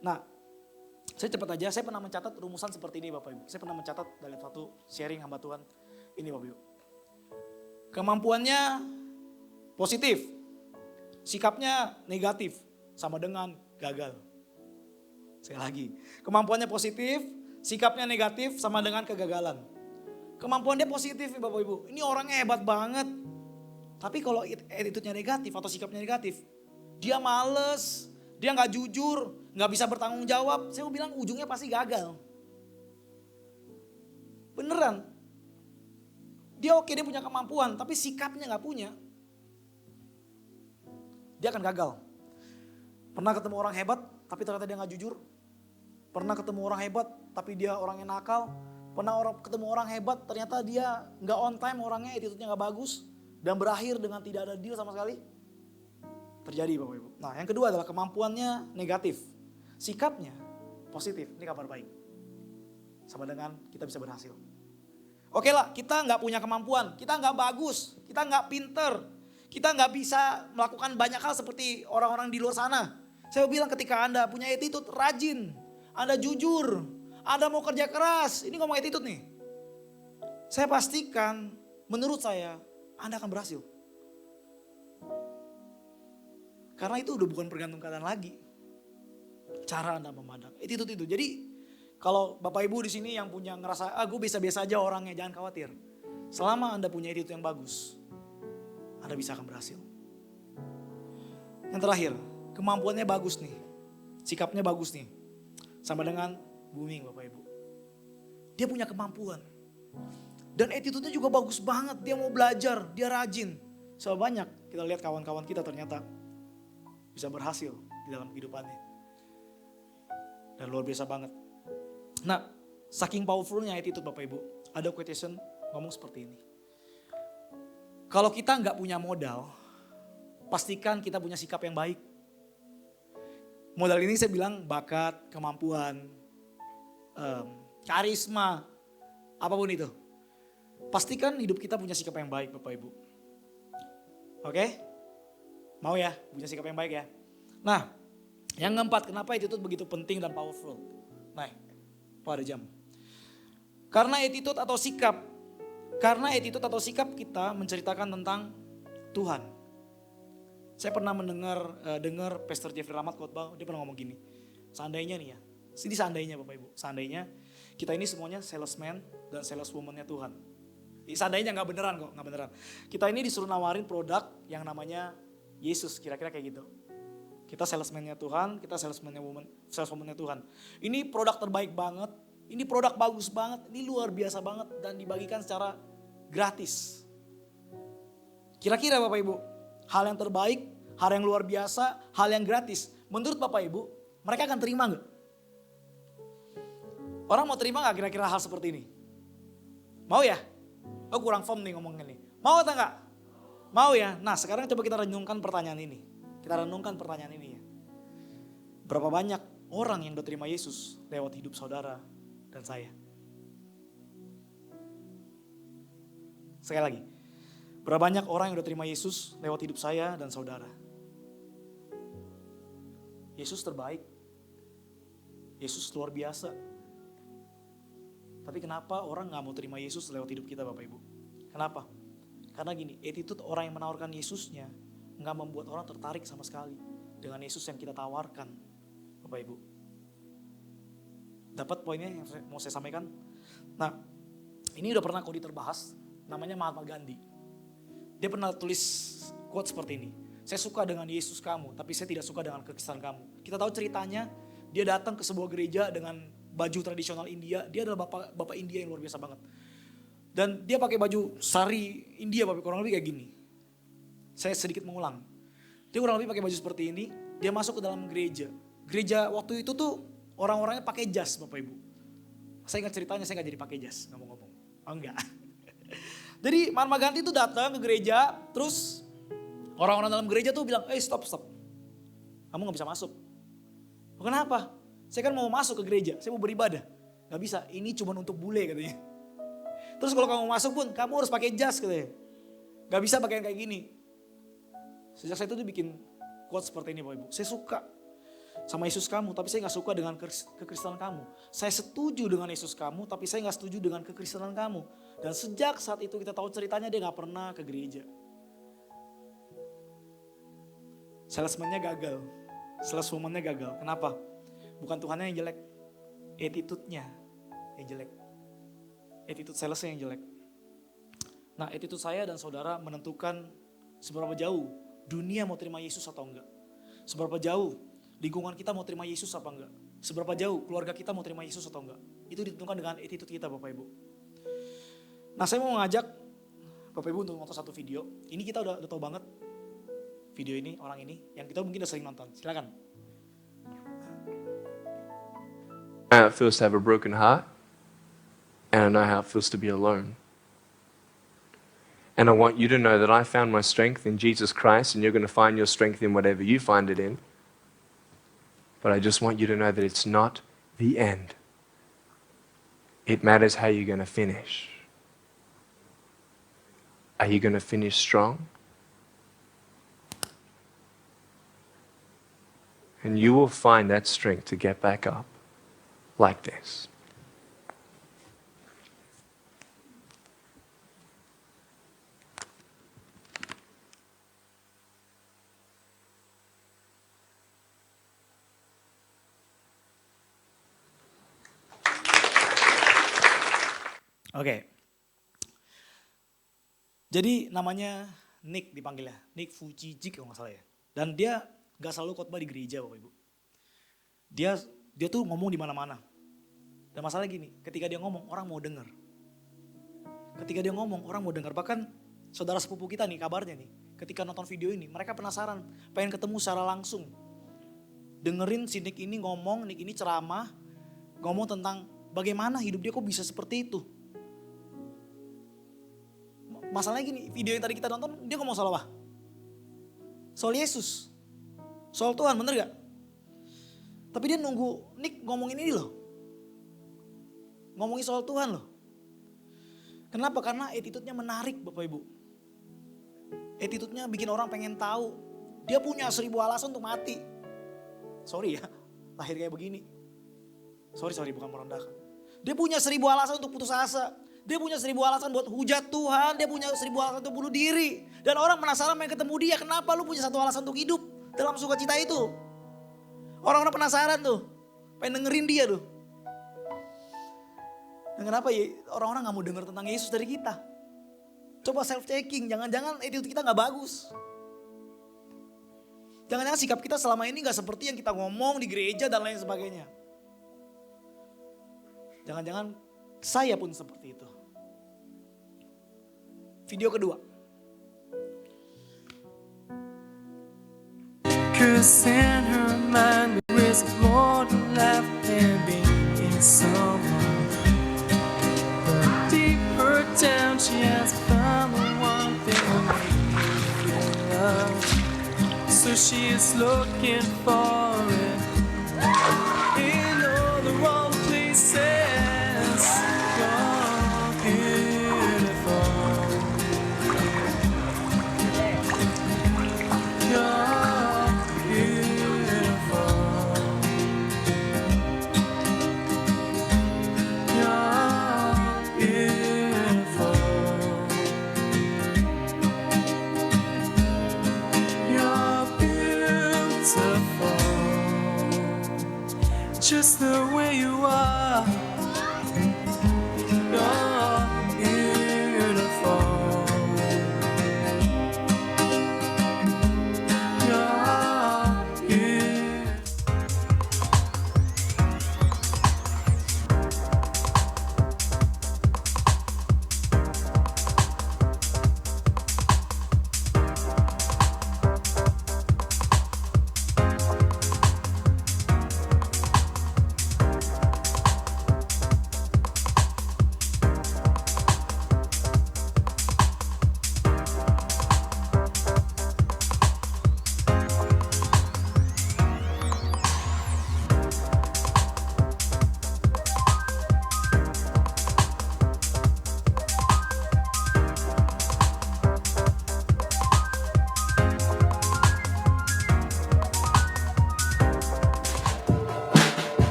Nah, saya cepat aja, saya pernah mencatat rumusan seperti ini Bapak Ibu. Saya pernah mencatat dalam satu sharing hamba Tuhan ini Bapak Ibu. Kemampuannya positif, sikapnya negatif, sama dengan gagal. Sekali lagi, kemampuannya positif, sikapnya negatif, sama dengan kegagalan. Kemampuan dia positif nih Bapak Ibu, ini orangnya hebat banget. Tapi kalau attitude-nya negatif atau sikapnya negatif, dia males, dia gak jujur, gak bisa bertanggung jawab. Saya mau bilang ujungnya pasti gagal. Beneran. Dia oke, dia punya kemampuan, tapi sikapnya gak punya. Dia akan gagal. Pernah ketemu orang hebat, tapi ternyata dia gak jujur. Pernah ketemu orang hebat, tapi dia orang yang nakal. Pernah ketemu orang hebat, ternyata dia gak on time orangnya, attitude-nya gak bagus. Dan berakhir dengan tidak ada deal sama sekali. Terjadi Bapak Ibu. Nah yang kedua adalah kemampuannya negatif. Sikapnya positif, ini kabar baik. Sama dengan kita bisa berhasil. Oke lah, kita gak punya kemampuan, kita gak bagus, kita gak pinter. Kita gak bisa melakukan banyak hal seperti orang-orang di luar sana. Saya bilang ketika Anda punya attitude rajin, Anda jujur, Anda mau kerja keras, ini ngomong attitude nih. Saya pastikan, menurut saya, Anda akan berhasil. Karena itu udah bukan bergantung keadaan lagi. Cara Anda memandang, attitude itu. Jadi kalau Bapak Ibu di sini yang punya ngerasa, gue biasa-biasa aja orangnya, jangan khawatir. Selama Anda punya attitude yang bagus, Anda bisa akan berhasil. Yang terakhir, kemampuannya bagus nih. Sikapnya bagus nih. Sama dengan booming Bapak Ibu. Dia punya kemampuan. Dan attitude-nya juga bagus banget. Dia mau belajar, dia rajin. So banyak kita lihat kawan-kawan kita ternyata bisa berhasil di dalam kehidupannya. Dan luar biasa banget. Nah, saking powerfulnya attitude Bapak Ibu. Ada quotation ngomong seperti ini. Kalau kita nggak punya modal, pastikan kita punya sikap yang baik. Modal ini saya bilang bakat, kemampuan, karisma, apapun itu. Pastikan hidup kita punya sikap yang baik Bapak Ibu. Oke? Mau ya, punya sikap yang baik ya. Nah, yang keempat, kenapa attitude begitu penting dan powerful? Nah, ada jam. Karena attitude atau sikap kita menceritakan tentang Tuhan. Saya pernah dengar Pastor Jeffrey Rahmat khotbah, dia pernah ngomong gini. Seandainya nih ya, ini seandainya Bapak Ibu, seandainya kita ini semuanya salesman dan saleswoman-nya Tuhan. Seandainya nggak beneran kok, nggak beneran. Kita ini disuruh nawarin produk yang namanya Yesus, kira-kira kayak gitu. Kita salesman-nya Tuhan, kita saleswoman-nya Tuhan. Ini produk terbaik banget, ini produk bagus banget, ini luar biasa banget dan dibagikan secara gratis. Kira-kira Bapak Ibu, hal yang terbaik, hal yang luar biasa, hal yang gratis. Menurut Bapak Ibu, mereka akan terima nggak? Orang mau terima nggak kira-kira hal seperti ini? Mau ya? Oh kurang form nih ngomongnya nih. Mau atau enggak? Mau ya? Nah sekarang coba kita renungkan pertanyaan ini. Ya. Berapa banyak orang yang udah terima Yesus lewat hidup saudara dan saya? Sekali lagi. Berapa banyak orang yang udah terima Yesus lewat hidup saya dan saudara? Yesus terbaik. Yesus luar biasa. Tapi kenapa orang gak mau terima Yesus lewat hidup kita Bapak Ibu? Kenapa? Karena gini, attitude orang yang menawarkan Yesusnya gak membuat orang tertarik sama sekali dengan Yesus yang kita tawarkan Bapak Ibu. Dapat poinnya yang mau saya sampaikan? Nah, ini udah pernah Kodi terbahas, namanya Mahatma Gandhi. Dia pernah tulis quote seperti ini. Saya suka dengan Yesus kamu, tapi saya tidak suka dengan kekristenan kamu. Kita tahu ceritanya, dia datang ke sebuah gereja dengan baju tradisional India. Dia adalah bapak India yang luar biasa banget. Dan dia pakai baju sari India, kurang lebih kayak gini. Saya sedikit mengulang. Dia kurang lebih pakai baju seperti ini. Dia masuk ke dalam gereja. Gereja waktu itu tuh orang-orangnya pakai jas Bapak Ibu. Saya ingat ceritanya, saya gak jadi pakai jas ngomong-ngomong. Oh enggak. Jadi Mahatma Gandhi tuh datang ke gereja. Terus orang-orang dalam gereja tuh bilang, stop. Kamu gak bisa masuk. Kenapa? Saya kan mau masuk ke gereja, saya mau beribadah. Gak bisa, ini cuma untuk bule katanya. Terus kalau kamu masuk pun, kamu harus pakai jas katanya. Gak bisa pakaian kayak gini. Sejak saya itu bikin quote seperti ini Bapak Ibu. Saya suka sama Yesus kamu, tapi saya gak suka dengan kekristenan kamu. Saya setuju dengan Yesus kamu, tapi saya gak setuju dengan kekristenan kamu. Dan sejak saat itu kita tahu ceritanya dia gak pernah ke gereja. Salesman-nya gagal. Saleswoman-nya gagal. Kenapa? Bukan Tuhannya yang jelek, attitude-nya yang jelek. Attitude salesnya yang jelek. Nah, attitude saya dan saudara menentukan seberapa jauh dunia mau terima Yesus atau enggak. Seberapa jauh lingkungan kita mau terima Yesus apa enggak. Seberapa jauh keluarga kita mau terima Yesus atau enggak. Itu ditentukan dengan attitude kita Bapak Ibu. Nah, saya mau ngajak Bapak Ibu untuk nonton satu video. Ini kita udah tahu banget video ini, orang ini, yang kita mungkin udah sering nonton. Silakan. I know how it feels to have a broken heart, and I know how it feels to be alone. And I want you to know that I found my strength in Jesus Christ, and you're going to find your strength in whatever you find it in. But I just want you to know that it's not the end. It matters how you're going to finish. Are you going to finish strong? And you will find that strength to get back up like this. Oke. Jadi namanya Nick dipanggilnya. Nick Fujijik kalau gak salah ya. Dan dia gak selalu khotbah di gereja Bapak Ibu. Dia tuh ngomong di mana-mana. Dan masalah gini, ketika dia ngomong orang mau dengar. Ketika dia ngomong orang mau dengar. Bahkan saudara sepupu kita nih kabarnya nih. Ketika nonton video ini mereka penasaran. Pengen ketemu secara langsung. Dengerin si Nick ini ngomong, Nick ini ceramah. Ngomong tentang bagaimana hidup dia kok bisa seperti itu. Masalahnya gini, video yang tadi kita nonton dia ngomong soal apa? Soal Yesus. Soal Tuhan, bener gak? Tapi dia nunggu Nick ngomongin ini loh. Ngomongin soal Tuhan loh. Kenapa? Karena attitude-nya menarik Bapak Ibu. Attitude-nya bikin orang pengen tahu. Dia punya 1000 alasan untuk mati. Sorry ya, lahir kayak begini. Sorry bukan merendahkan. Dia punya 1000 alasan untuk putus asa. Dia punya 1000 alasan buat hujat Tuhan. Dia punya 1000 alasan untuk bunuh diri. Dan orang penasaran pengen ketemu dia. Kenapa lu punya 1 alasan untuk hidup dalam sukacita itu? Orang-orang penasaran tuh. Pengen dengerin dia tuh. Dan kenapa ya orang-orang gak mau denger tentang Yesus dari kita? Coba self-checking. Jangan-jangan attitude kita gak bagus. Jangan-jangan sikap kita selama ini gak seperti yang kita ngomong di gereja dan lain sebagainya. Jangan-jangan saya pun seperti itu. Video kedua. Cause in her mind there is more to life than being someone. But deeper down she has found the one thing will make me feel love. So she is looking for it in all the wrong places. You're beautiful. You're beautiful. You're beautiful. You're beautiful. Just the way you are. You're beautiful. You're beautiful.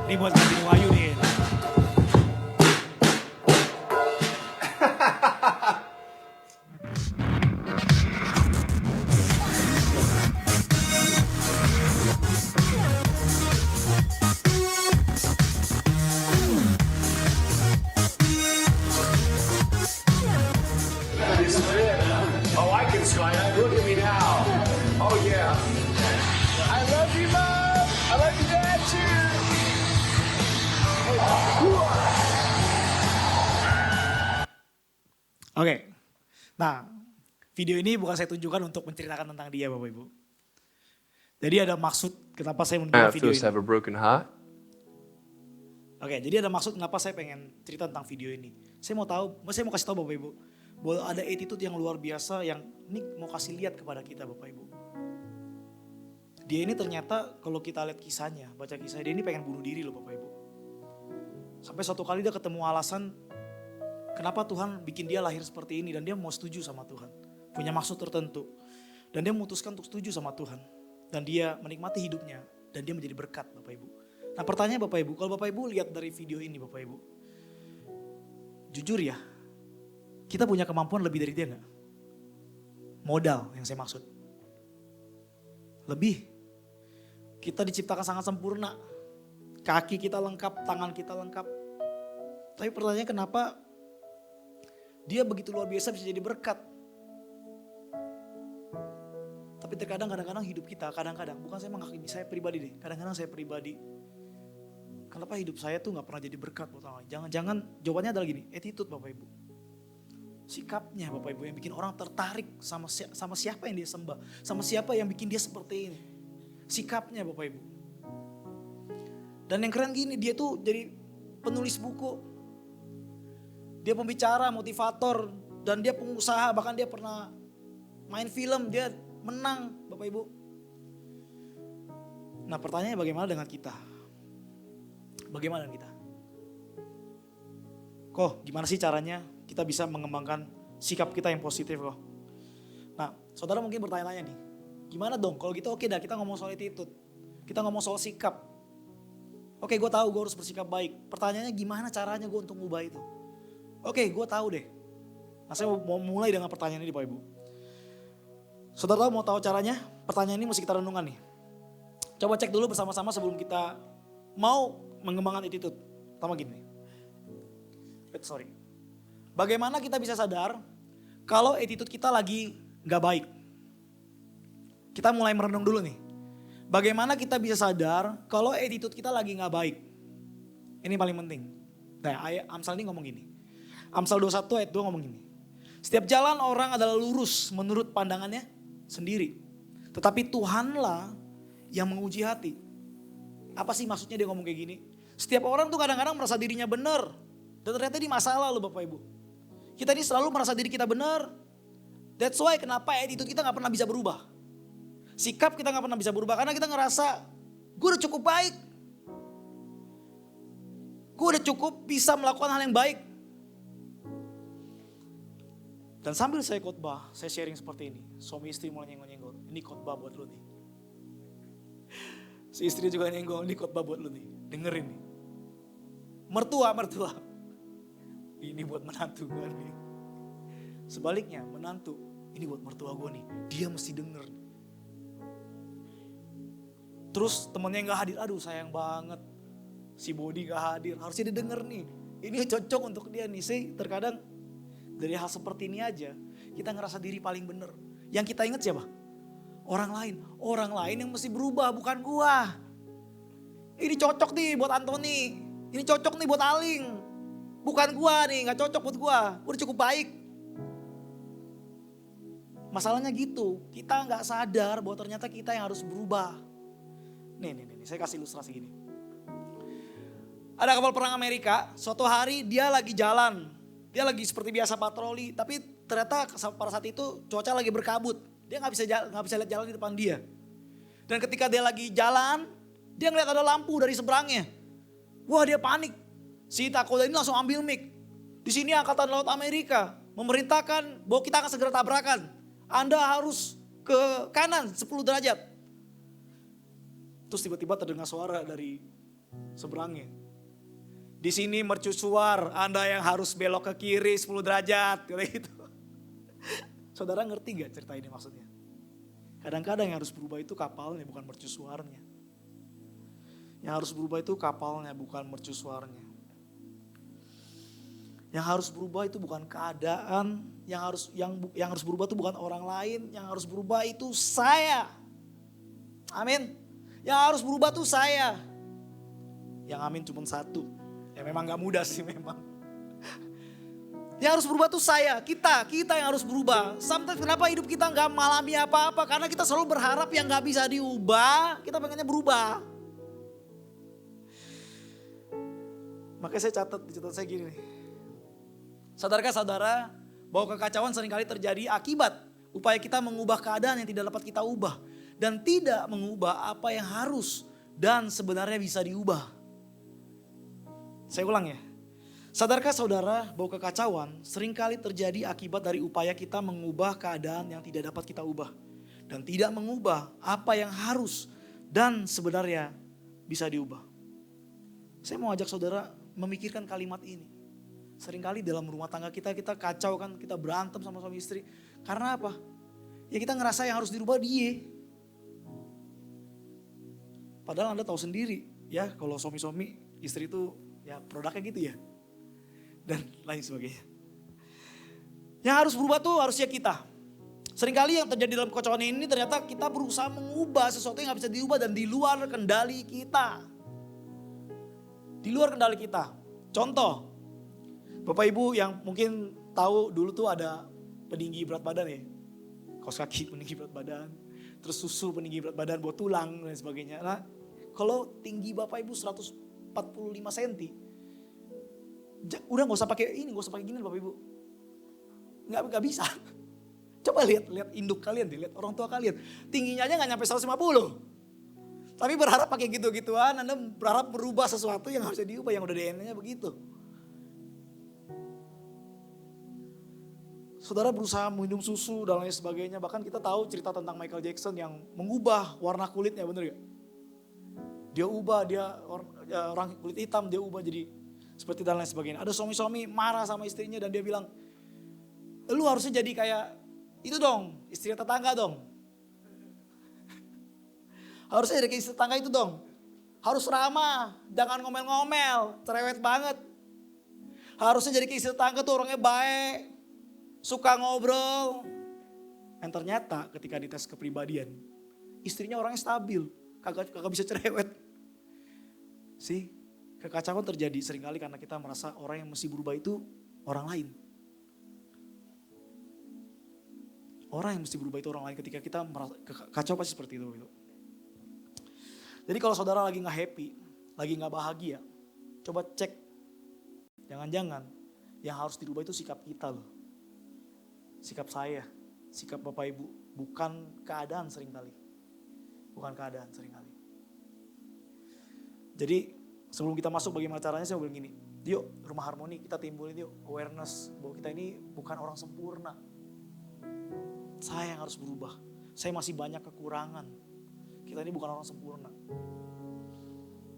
Ini buat gantiin Wahyu nih. Oh, I can sky. Look at me now. Oh, yeah. I love you, Mom. I love you, Dad, too. Oke. Nah, video ini bukan saya tunjukkan untuk menceritakan tentang dia Bapak Ibu. Jadi ada maksud kenapa saya How membuat it video feels to ini. have a broken heart. Oke, jadi ada maksud kenapa saya pengen cerita tentang video ini. Saya mau kasih tahu Bapak Ibu bahwa ada attitude yang luar biasa yang Nick mau kasih lihat kepada kita Bapak Ibu. Dia ini ternyata kalau kita lihat kisahnya, baca kisahnya, dia ini pengen bunuh diri loh Bapak Ibu. Sampai suatu kali dia ketemu alasan kenapa Tuhan bikin dia lahir seperti ini dan dia mau setuju sama Tuhan. Punya maksud tertentu. Dan dia memutuskan untuk setuju sama Tuhan. Dan dia menikmati hidupnya dan dia menjadi berkat Bapak Ibu. Nah pertanyaan Bapak Ibu, kalau Bapak Ibu lihat dari video ini Bapak Ibu. Jujur ya, kita punya kemampuan lebih dari dia gak? Modal yang saya maksud. Lebih. Kita diciptakan sangat sempurna. Kaki kita lengkap, tangan kita lengkap. Tapi pertanyaannya kenapa dia begitu luar biasa bisa jadi berkat. Tapi terkadang kadang-kadang hidup kita, bukan saya menghakimi, saya pribadi deh. Kadang-kadang saya pribadi, kenapa hidup saya tuh gak pernah jadi berkat buat orang lain. Jangan-jangan jawabannya adalah gini, attitude Bapak Ibu. Sikapnya Bapak Ibu yang bikin orang tertarik sama siapa yang dia sembah. Sama siapa yang bikin dia seperti ini. Sikapnya Bapak Ibu. Dan yang keren gini, dia tuh jadi penulis buku. Dia pembicara, motivator, dan dia pengusaha, bahkan dia pernah main film, dia menang Bapak Ibu. Nah pertanyaannya bagaimana dengan kita? Bagaimana dengan kita? Kok gimana sih caranya kita bisa mengembangkan sikap kita yang positif kok? Nah saudara mungkin bertanya-tanya nih, Gimana dong? Kalau gitu oke dah, kita ngomong soal attitude. Kita ngomong soal sikap. Oke, gue tahu gue harus bersikap baik. Pertanyaannya gimana caranya gue untuk ngubah itu? Oke, gue tahu deh. Nah, saya mau mulai dengan pertanyaan ini Bapak Ibu. Saudara mau tahu caranya? Pertanyaan ini mesti kita renungkan nih. Coba cek dulu bersama-sama sebelum kita mau mengembangkan attitude. Pertama gini. Bagaimana kita bisa sadar kalau attitude kita lagi gak baik? Kita mulai merenung dulu nih. Bagaimana kita bisa sadar kalau attitude kita lagi gak baik? Ini paling penting. Nah, Amsal ini ngomong gini. Amsal 21 ayat 2 ngomong gini. Setiap jalan orang adalah lurus menurut pandangannya sendiri. Tetapi Tuhanlah yang menguji hati. Apa sih maksudnya dia ngomong kayak gini? Setiap orang tuh kadang-kadang merasa dirinya benar. Dan ternyata ini masalah loh Bapak Ibu. Kita ini selalu merasa diri kita benar. That's why kenapa attitude kita gak pernah bisa berubah. Sikap kita gak pernah bisa berubah karena kita ngerasa gue udah cukup baik. Gue udah cukup bisa melakukan hal yang baik. Dan sambil saya khotbah, saya sharing seperti ini. Suami istri mulai nyenggol-nyenggol. Ini khotbah buat lu nih. Si istri juga nyenggol, ini khotbah buat lu nih. Dengerin nih. Mertua. Ini buat menantu gue nih. Sebaliknya menantu, ini buat mertua gue nih. Dia mesti denger. Terus temennya gak hadir, aduh sayang banget. Si Bodi gak hadir, harusnya dia denger nih. Ini cocok untuk dia nih. Terkadang dari hal seperti ini aja, kita ngerasa diri paling bener. Yang kita ingat siapa? Orang lain yang mesti berubah, bukan gua. Ini cocok nih buat Anthony. Ini cocok nih buat Aling. Bukan gua nih, gak cocok buat gua. Udah cukup baik. Masalahnya gitu, kita gak sadar bahwa ternyata kita yang harus berubah. Nih, saya kasih ilustrasi gini. Ada kapal perang Amerika, suatu hari dia lagi jalan. Dia lagi seperti biasa patroli, tapi ternyata pada saat itu cuaca lagi berkabut. Dia gak bisa lihat jalan di depan dia. Dan ketika dia lagi jalan, dia ngeliat ada lampu dari seberangnya. Wah, dia panik. Si Takoda ini langsung ambil mic. Di sini Angkatan Laut Amerika memerintahkan bahwa kita akan segera tabrakan. Anda harus ke kanan 10 derajat. Terus tiba-tiba terdengar suara dari seberangnya. Di sini mercusuar, Anda yang harus belok ke kiri 10 derajat. Gitu. Saudara ngerti gak cerita ini maksudnya? Kadang-kadang yang harus berubah itu kapalnya, bukan mercusuarnya. Yang harus berubah itu kapalnya, bukan mercusuarnya. Yang harus berubah itu bukan keadaan, yang harus berubah itu bukan orang lain, yang harus berubah itu saya. Amin. Yang harus berubah itu saya. Yang amin cuma satu. Ya memang gak mudah sih memang. Yang harus berubah tuh saya, kita yang harus berubah. Sometimes kenapa hidup kita gak mengalami apa-apa? Karena kita selalu berharap yang gak bisa diubah, kita pengennya berubah. Makanya saya catat saya gini nih. Sadarkah saudara bahwa kekacauan seringkali terjadi akibat upaya kita mengubah keadaan yang tidak dapat kita ubah. Dan tidak mengubah apa yang harus dan sebenarnya bisa diubah. Saya ulang ya. Sadarkah saudara bahwa kekacauan seringkali terjadi akibat dari upaya kita mengubah keadaan yang tidak dapat kita ubah. Dan tidak mengubah apa yang harus dan sebenarnya bisa diubah. Saya mau ajak saudara memikirkan kalimat ini. Seringkali dalam rumah tangga kita kacau kan, kita berantem sama suami istri. Karena apa? Ya kita ngerasa yang harus dirubah dia. Padahal Anda tahu sendiri ya kalau suami-suami istri itu ya produknya gitu ya. Dan lain sebagainya. Yang harus berubah tuh harusnya kita. Seringkali yang terjadi dalam kekacauan ini ternyata kita berusaha mengubah sesuatu yang gak bisa diubah dan di luar kendali kita. Di luar kendali kita. Contoh, Bapak Ibu yang mungkin tahu dulu tuh ada peninggi berat badan ya. Kaos kaki peninggi berat badan. Terus susu peninggi berat badan buat tulang dan sebagainya. Nah, kalau tinggi Bapak Ibu 145 cm. Udah gak usah pakai ini, gak usah pakai gini Bapak Ibu. Gak bisa. Coba lihat induk kalian deh, lihat orang tua kalian. Tingginya aja gak nyampe 150. Tapi berharap pakai gitu-gituan, Anda berharap berubah sesuatu yang harusnya diubah, yang udah DNA-nya begitu. Saudara berusaha minum susu dan lain sebagainya. Bahkan kita tahu cerita tentang Michael Jackson yang mengubah warna kulitnya, bener gak? Dia ubah, orang kulit hitam, dia ubah jadi seperti dan lain sebagainya. Ada suami-suami marah sama istrinya dan dia bilang, lu harusnya jadi kayak itu dong, istri tetangga dong. Harusnya jadi kayak istri tetangga itu dong. Harus ramah, jangan ngomel-ngomel, cerewet banget. Harusnya jadi kayak istri tetangga tuh orangnya baik, suka ngobrol. Dan ternyata ketika dites kepribadian, istrinya orangnya stabil, kagak bisa cerewet. Kekacauan terjadi seringkali karena kita merasa orang yang mesti berubah itu orang lain. Orang yang mesti berubah itu orang lain, ketika kita merasa kacau pasti seperti itu. Jadi kalau saudara lagi gak happy, lagi gak bahagia, coba cek. Jangan-jangan yang harus dirubah itu sikap kita loh. Sikap saya, sikap Bapak Ibu, bukan keadaan seringkali. Bukan keadaan seringkali. Jadi sebelum kita masuk bagaimana caranya, saya bilang gini, yuk Rumah Harmoni kita timbulin yuk awareness bahwa kita ini bukan orang sempurna. Saya yang harus berubah, saya masih banyak kekurangan. Kita ini bukan orang sempurna.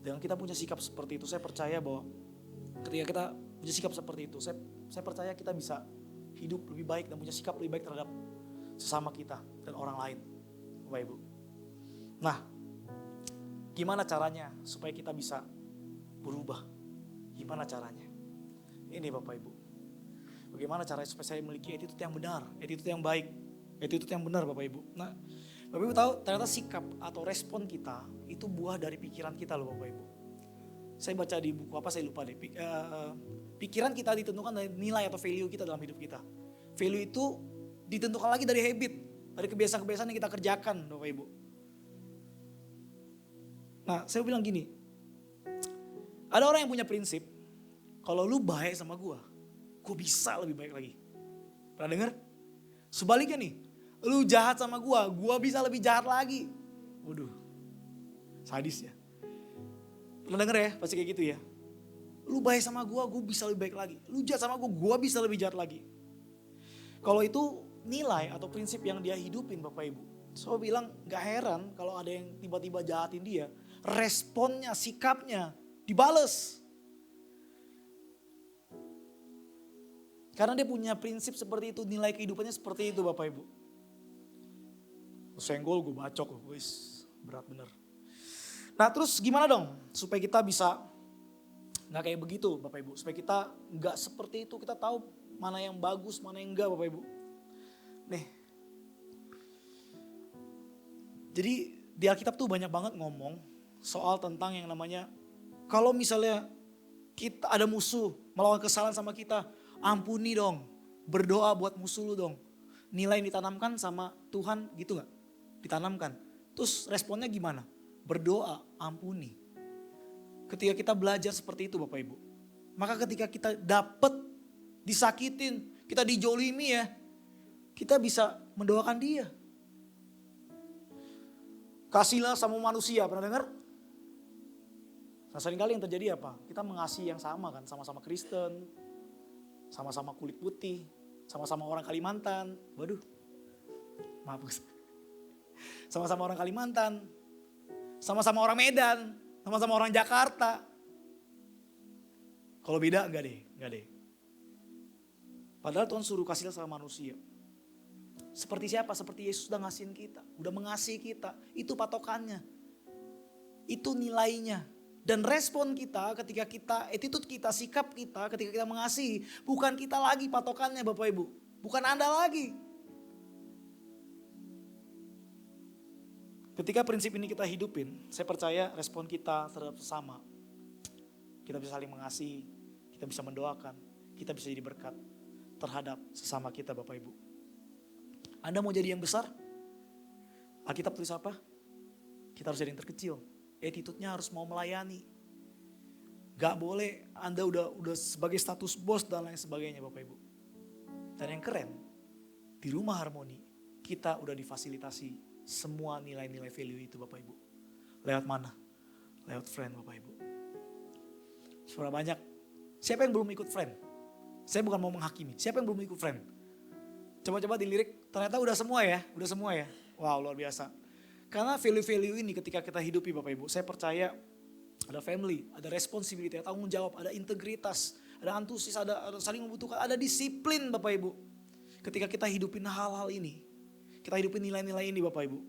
Dengan kita punya sikap seperti itu, saya percaya bahwa ketika kita punya sikap seperti itu, saya percaya kita bisa hidup lebih baik dan punya sikap lebih baik terhadap sesama kita dan orang lain, Bapak Ibu. Nah, gimana caranya supaya kita bisa berubah? Gimana caranya? Ini Bapak Ibu. Bagaimana caranya supaya saya memiliki attitude yang benar, attitude yang baik, attitude yang benar Bapak Ibu. Nah, Bapak Ibu tahu ternyata sikap atau respon kita itu buah dari pikiran kita loh Bapak Ibu. Saya baca di buku apa saya lupa deh. Pikiran kita ditentukan dari nilai atau value kita dalam hidup kita. Value itu ditentukan lagi dari habit, dari kebiasaan-kebiasaan yang kita kerjakan Bapak Ibu. Nah, saya bilang gini, ada orang yang punya prinsip, kalau lu baik sama gue bisa lebih baik lagi. Pernah dengar? Sebaliknya nih, lu jahat sama gue bisa lebih jahat lagi. Waduh, sadis ya. Pernah denger ya, pasti kayak gitu ya. Lu baik sama gue bisa lebih baik lagi. Lu jahat sama gue bisa lebih jahat lagi. Kalau itu nilai atau prinsip yang dia hidupin Bapak Ibu. So bilang gak heran kalau ada yang tiba-tiba jahatin dia. Responnya, sikapnya dibales. Karena dia punya prinsip seperti itu, nilai kehidupannya seperti itu Bapak Ibu. Senggol gue bacok loh, wis berat bener. Nah terus gimana dong supaya kita bisa gak kayak begitu Bapak Ibu. Supaya kita gak seperti itu, kita tahu mana yang bagus, mana yang enggak Bapak Ibu. Nih, jadi di Alkitab tuh banyak banget ngomong soal tentang yang namanya kalau misalnya kita ada musuh melakukan kesalahan sama kita, ampuni dong, berdoa buat musuh lu dong. Nilai yang ditanamkan sama Tuhan gitu gak? Ditanamkan. Terus responnya gimana? Berdoa, ampuni. Ketika kita belajar seperti itu Bapak Ibu, maka ketika kita dapet disakitin, kita dijolimi ya, kita bisa mendoakan dia. Kasihlah sama manusia, pernah dengar? Nah seringkali yang terjadi apa? Kita mengasihi yang sama kan, sama-sama Kristen, sama-sama kulit putih, sama-sama orang Kalimantan. Waduh, maaf Gus. Sama-sama orang Kalimantan, sama-sama orang Medan, sama-sama orang Jakarta. Kalau beda enggak deh. Padahal Tuhan suruh kasihlah sama manusia. Seperti siapa? Seperti Yesus udah ngasihin kita, udah mengasihi kita. Itu patokannya. Itu nilainya. Dan respon kita ketika kita, attitude kita, sikap kita ketika kita mengasihi. Bukan kita lagi patokannya Bapak Ibu. Bukan Anda lagi. Ketika prinsip ini kita hidupin, saya percaya respon kita terhadap sesama. Kita bisa saling mengasihi, kita bisa mendoakan, kita bisa jadi berkat terhadap sesama kita Bapak Ibu. Anda mau jadi yang besar? Alkitab tulis apa? Kita harus jadi yang terkecil. Attitude-nya harus mau melayani. Gak boleh Anda udah sebagai status bos dan lain sebagainya Bapak Ibu. Dan yang keren, di Rumah Harmoni kita udah difasilitasi semua nilai-nilai value itu Bapak Ibu. Lewat mana? Lewat friend Bapak Ibu. Suara banyak. Siapa yang belum ikut friend? Saya bukan mau menghakimi. Siapa yang belum ikut friend? Coba-coba dilirik, ternyata udah semua ya. Wow, luar biasa. Karena value-value ini ketika kita hidupi Bapak Ibu, saya percaya ada family, ada responsibility, ada tanggung jawab, ada integritas, ada antusias, ada saling membutuhkan, ada disiplin Bapak Ibu. Ketika kita hidupin hal-hal ini, kita hidupin nilai-nilai ini Bapak Ibu,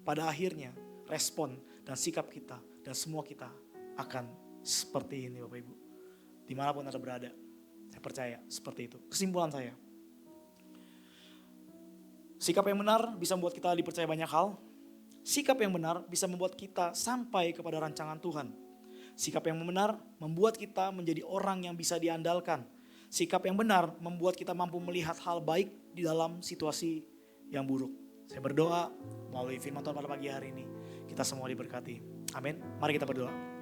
pada akhirnya respon dan sikap kita dan semua kita akan seperti ini Bapak Ibu. Dimanapun Anda berada, saya percaya seperti itu. Kesimpulan saya, sikap yang benar bisa membuat kita dipercaya banyak hal. Sikap yang benar bisa membuat kita sampai kepada rancangan Tuhan. Sikap yang benar membuat kita menjadi orang yang bisa diandalkan. Sikap yang benar membuat kita mampu melihat hal baik di dalam situasi yang buruk. Saya berdoa melalui firman Tuhan pada pagi hari ini, kita semua diberkati. Amin. Mari kita berdoa.